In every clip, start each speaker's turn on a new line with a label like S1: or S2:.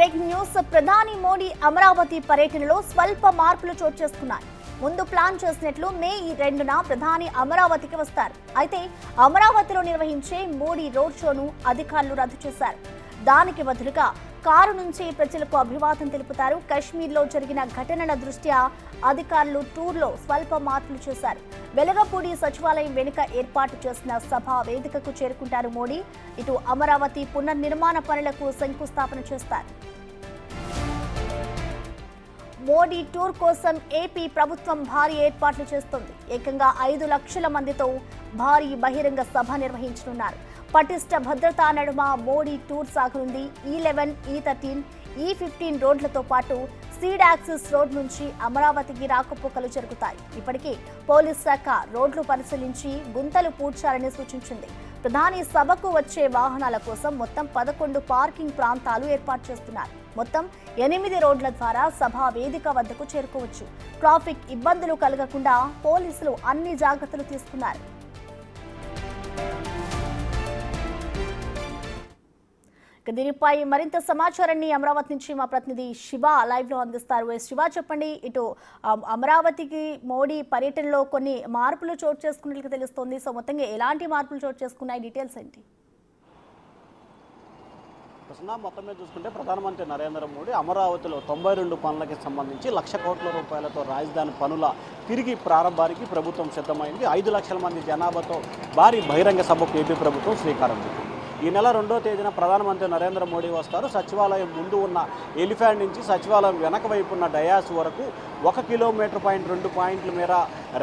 S1: Breaking news. ప్రధాని మోడీ అమరావతి పర్యటనలో స్వల్ప మార్పులు చోటు చేసుకున్నాయి. ముందు ప్లాన్ చేసినట్లు మే 2న ప్రధాని అమరావతికి వస్తారు. అయితే అమరావతిలో నిర్వహించే మోడీ రోడ్ షోను అధికారులు రద్దు చేశారు. దానికి బదులుగా కారు నుంచి ప్రజలకు అభివాదం తెలుపుతారు. కశ్మీర్లో జరిగిన ఘటనల దృష్ట్యా అధికారులు టూర్లో స్వల్ప మార్పులు చేశారు. వెలగపూడి సచివాలయం వెనుక ఏర్పాటు చేసిన సభా వేదికకు చేరుకుంటారు మోడీ. ఇటు అమరావతి పునర్నిర్మాణ పనులకు శంకుస్థాపన చేస్తారు. మోడీ టూర్ కోసం ఏపీ ప్రభుత్వం భారీ ఏర్పాట్లు చేస్తోంది. ఏకంగా 5 లక్షల మందితో భారీ బహిరంగ సభ నిర్వహించనున్నారు. పటిష్ట భద్రతా నడుమ Modi tour సాగనుంది. E11, E13, E15 రోడ్లతో పాటు సీడ్ యాక్సిస్ రోడ్ నుంచి అమరావతికి రాకపోకలు జరుగుతాయి. ఇప్పటికీ పోలీస్ శాఖ రోడ్లు పరిశీలించి గుంతలు పూడ్చాలని సూచించింది. ప్రధాని సభకు వచ్చే వాహనాల కోసం మొత్తం 11 పార్కింగ్ ప్రాంతాలు ఏర్పాటు చేస్తున్నారు. మొత్తం 8 రోడ్ల ద్వారా సభా వేదిక వద్దకు చేరుకోవచ్చు. ట్రాఫిక్ ఇబ్బందులు కలగకుండా పోలీసులు అన్ని జాగ్రత్తలు తీసుకున్నారు. దీనిపై మరింత సమాచారాన్ని అమరావతి నుంచి మా ప్రతినిధి శివ లైవ్ లో అందిస్తారు. శివ, చెప్పండి. ఇటు అమరావతికి మోడీ పర్యటనలో కొన్ని మార్పులు చోటు చేసుకున్నట్లు తెలుస్తోంది. సో మొత్తంగా ఎలాంటి మార్పులు చోటు చేసుకున్నాయి, డీటెయిల్స్ ఏంటి?
S2: మొత్తం మీద చూసుకుంటే ప్రధానమంత్రి నరేంద్ర మోడీ అమరావతిలో 92 పనులకి సంబంధించి 1 లక్ష కోట్ల రూపాయలతో రాజధాని పనుల తిరిగి ప్రారంభానికి ప్రభుత్వం సిద్ధమైంది. 5 లక్షల మంది జనాభాతో భారీ బహిరంగ సభకు ఏపీ ప్రభుత్వం శ్రీకారం చుట్టింది. ఈ నెల 2వ తేదీన ప్రధానమంత్రి నరేంద్ర మోడీ వస్తారు. సచివాలయం ముందు ఉన్న ఎలిఫెంట్ నుంచి సచివాలయం వెనక వైపు ఉన్న డయాస్ వరకు 1 కిలోమీటర్ పాయింట్ 2 పాయింట్ల మేర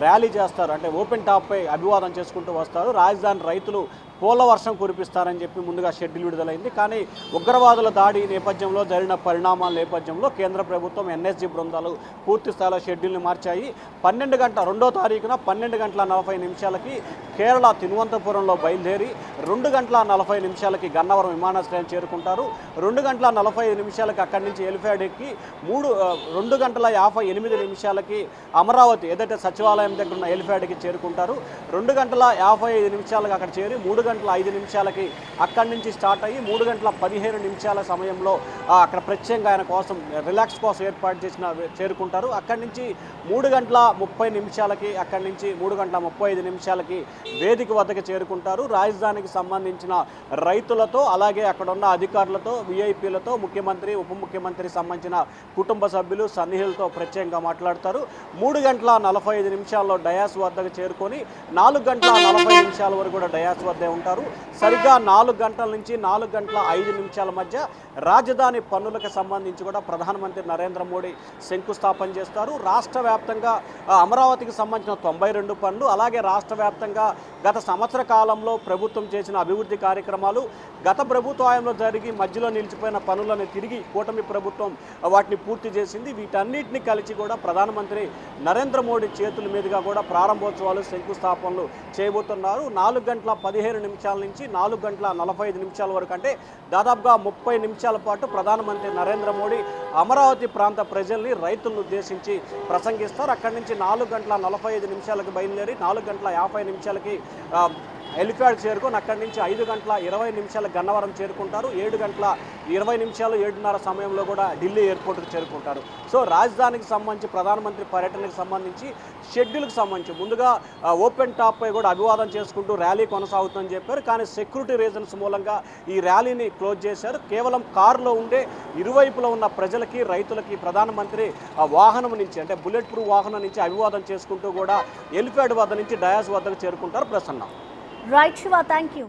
S2: ర్యాలీ చేస్తారు. అంటే ఓపెన్ టాప్పై అభివాదం చేసుకుంటూ వస్తారు. రాజధాని రైతులు పూల వర్షం కురిపిస్తారని చెప్పి ముందుగా షెడ్యూల్ విడుదలైంది. కానీ ఉగ్రవాదుల దాడి నేపథ్యంలో జరిగిన పరిణామాల నేపథ్యంలో కేంద్ర ప్రభుత్వం ఎన్ఎస్జీ బృందాలు పూర్తి స్థాయిలో షెడ్యూల్ని మార్చాయి. 2వ తారీఖున 12 గంటల 40 నిమిషాలకి కేరళ తిరువనంతపురంలో బయలుదేరి 2 గంటల 40 నిమిషాలకి గన్నవరం విమానాశ్రయం చేరుకుంటారు. 2 గంటల 45 నిమిషాలకి అక్కడి నుంచి ఎలిఫ్యాడ్ ఎక్కి 2 గంటల 58 నిమిషాలకి అమరావతి ఏదైతే సచివాలయం దగ్గర ఉన్న ఎలిఫ్యాడ్కి చేరుకుంటారు. 2 గంటల 55 నిమిషాలకి అక్కడ చేరి 3 గంటల 5 నిమిషాలకి అక్కడి నుంచి స్టార్ట్ అయ్యి 3 గంటల 15 నిమిషాల సమయంలో అక్కడ ప్రత్యేకంగా ఆయన కోసం రిలాక్స్ కోసం ఏర్పాటు చేసిన చేరుకుంటారు. అక్కడి నుంచి 3 గంటల 30 నిమిషాలకి అక్కడి నుంచి 3 గంటల 35 నిమిషాలకి వేదిక వద్దకు చేరుకుంటారు. రాజధానికి సంబంధించిన రైతులతో అలాగే అక్కడ ఉన్న అధికారులతో విఐపీలతో ముఖ్యమంత్రి ఉప ముఖ్యమంత్రికి సంబంధించిన కుటుంబ సభ్యులు సన్నిహితులతో ప్రత్యేకంగా మాట్లాడతారు. 3 గంటల 45 నిమిషాల్లో డయాస్ వద్దకు చేరుకొని 4 గంటల 40 నిమిషాల వరకు కూడా డయాస్ వద్దే ఉంటారు. సరిగ్గా 4 గంటల నుంచి 4 గంటల 5 నిమిషాల మధ్య రాజధాని పన్నులకు సంబంధించి కూడా ప్రధానమంత్రి నరేంద్ర మోడీ శంకుస్థాపన చేస్తారు. రాష్ట్ర వ్యాప్తంగా అమరావతికి సంబంధించిన 92 పనులు అలాగే రాష్ట్ర వ్యాప్తంగా గత సంవత్సర కాలంలో ప్రభుత్వం చేసిన అభివృద్ధి కార్యక్రమాలు గత ప్రభుత్వంలో జరిగి మధ్యలో నిలిచిపోయిన పనులను తిరిగి కూటమి ప్రభుత్వం వాటిని పూర్తి చేసింది. వీటన్నిటిని కలిసి కూడా ప్రధానమంత్రి నరేంద్ర మోడీ చేతుల మీదుగా కూడా ప్రారంభోత్సవాలు శంకుస్థాపనలు చేయబోతున్నారు. 4 గంటల 15 నిమిషాల నుంచి 4 గంటల 45 నిమిషాల వరకు అంటే దాదాపుగా 30 నిమిషాల పాటు ప్రధానమంత్రి నరేంద్ర మోడీ అమరావతి ప్రాంత ప్రజల్ని రైతులను ఉద్దేశించి ప్రసంగిస్తారు. అక్కడి నుంచి 4 గంటల 45 నిమిషాలకు బయలుదేరి 4 గంటల 50 నిమిషాలకి ఎలిఫ్యాడ్ చేరుకొని అక్కడి నుంచి 5 గంటల 20 నిమిషాల గన్నవరం చేరుకుంటారు. 7 గంటల 20 నిమిషాలు 7:30 సమయంలో కూడా ఢిల్లీ ఎయిర్పోర్ట్కి చేరుకుంటారు. సో రాజధానికి సంబంధించి ప్రధానమంత్రి పర్యటనకు సంబంధించి షెడ్యూల్కి సంబంధించి ముందుగా ఓపెన్ టాప్పై కూడా అభివాదం చేసుకుంటూ ర్యాలీ కొనసాగుతుందని చెప్పారు. కానీ సెక్యూరిటీ రీజన్స్ మూలంగా ఈ ర్యాలీని క్లోజ్ చేశారు. కేవలం కారులో ఉండే ఇరువైపులో ఉన్న ప్రజలకి రైతులకి ప్రధానమంత్రి వాహనం నుంచి అంటే బుల్లెట్ ప్రూఫ్ వాహనం నుంచి అభివాదం చేసుకుంటూ కూడా ఎలిఫ్యాడ్ వద్ద నుంచి డయాస్ వద్దకు చేరుకుంటారు. Prasanna.
S1: Right Shiva, thank you.